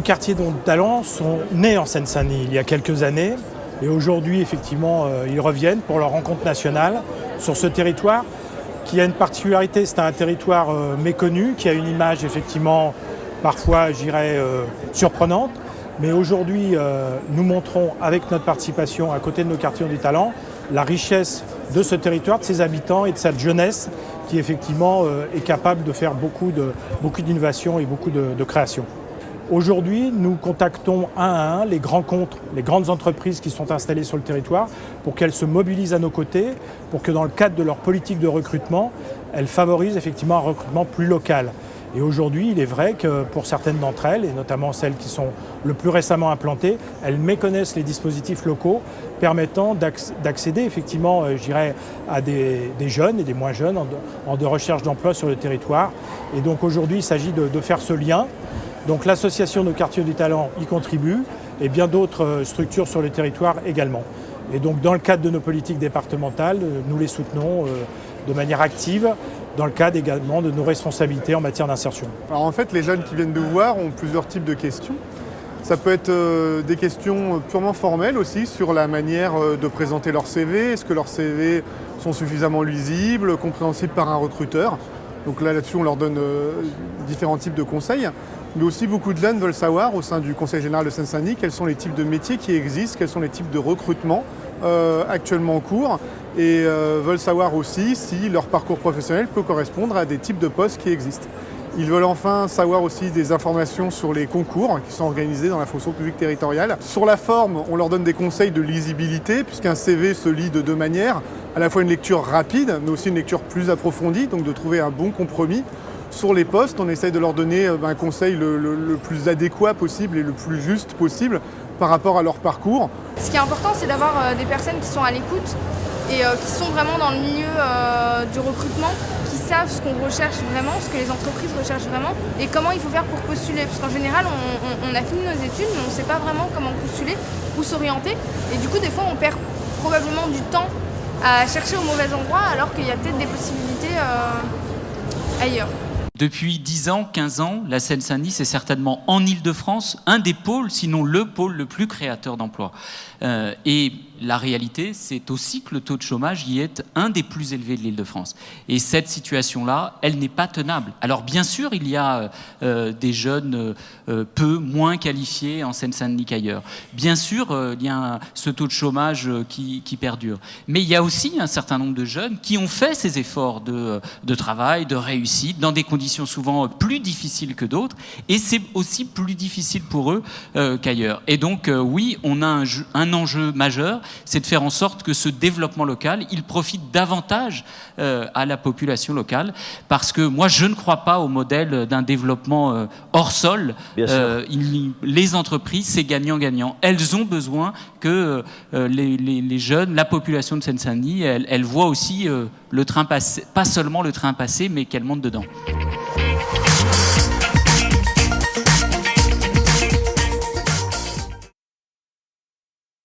quartiers de talent sont nés en Seine-Saint-Denis il y a quelques années. Et aujourd'hui, effectivement, ils reviennent pour leur rencontre nationale sur ce territoire qui a une particularité. C'est un territoire méconnu, qui a une image, effectivement, parfois, je dirais, surprenante. Mais aujourd'hui, nous montrons, avec notre participation à côté de nos quartiers du talent, la richesse de ce territoire, de ses habitants et de sa jeunesse qui, effectivement, est capable de faire beaucoup d'innovations et beaucoup de créations. Aujourd'hui, nous contactons un à un les grands comptes, les grandes entreprises qui sont installées sur le territoire pour qu'elles se mobilisent à nos côtés, pour que dans le cadre de leur politique de recrutement, elles favorisent effectivement un recrutement plus local. Et aujourd'hui, il est vrai que pour certaines d'entre elles, et notamment celles qui sont le plus récemment implantées, elles méconnaissent les dispositifs locaux permettant d'accéder effectivement, je dirais, à des jeunes et des moins jeunes de recherche d'emploi sur le territoire. Et donc aujourd'hui, il s'agit de faire ce lien. Donc l'association Nos Quartiers du Talent y contribue et bien d'autres structures sur le territoire également. Et donc dans le cadre de nos politiques départementales, nous les soutenons de manière active, dans le cadre également de nos responsabilités en matière d'insertion. Alors en fait, les jeunes qui viennent nous voir ont plusieurs types de questions. Ça peut être des questions purement formelles aussi sur la manière de présenter leur CV. Est-ce que leurs CV sont suffisamment lisibles, compréhensibles par un recruteur? Donc là-dessus, on leur donne différents types de conseils. Mais aussi, beaucoup de jeunes veulent savoir, au sein du Conseil général de Seine-Saint-Denis, quels sont les types de métiers qui existent, quels sont les types de recrutement actuellement en cours, et veulent savoir aussi si leur parcours professionnel peut correspondre à des types de postes qui existent. Ils veulent enfin savoir aussi des informations sur les concours qui sont organisés dans la fonction publique territoriale. Sur la forme, on leur donne des conseils de lisibilité, puisqu'un CV se lit de deux manières, à la fois une lecture rapide, mais aussi une lecture plus approfondie, donc de trouver un bon compromis. Sur les postes, on essaye de leur donner un conseil le plus adéquat possible et le plus juste possible par rapport à leur parcours. Ce qui est important, c'est d'avoir des personnes qui sont à l'écoute et qui sont vraiment dans le milieu du recrutement, qui savent ce qu'on recherche vraiment, ce que les entreprises recherchent vraiment et comment il faut faire pour postuler. Parce qu'en général, on a fini nos études, mais on ne sait pas vraiment comment postuler, où s'orienter. Et du coup, des fois, on perd probablement du temps à chercher au mauvais endroit alors qu'il y a peut-être des possibilités ailleurs. Depuis 10 ans, 15 ans, la Seine-Saint-Denis, c'est certainement en Île-de-France un des pôles, sinon le pôle le plus créateur d'emplois. Et la réalité, c'est aussi que le taux de chômage y est un des plus élevés de l'Île-de-France. Et cette situation-là, elle n'est pas tenable. Alors bien sûr, il y a des jeunes peu moins qualifiés en Seine-Saint-Denis qu'ailleurs. Bien sûr, il y a ce taux de chômage qui perdure. Mais il y a aussi un certain nombre de jeunes qui ont fait ces efforts de travail, de réussite, dans des conditions souvent plus difficiles que d'autres. Et c'est aussi plus difficile pour eux qu'ailleurs. Et donc, oui, on a un enjeu majeur, c'est de faire en sorte que ce développement local, il profite davantage à la population locale, parce que moi, je ne crois pas au modèle d'un développement hors sol. Les entreprises, c'est gagnant-gagnant. Elles ont besoin que les jeunes, la population de Seine-Saint-Denis, elle voit aussi le train passer, pas seulement le train passer, mais qu'elle monte dedans.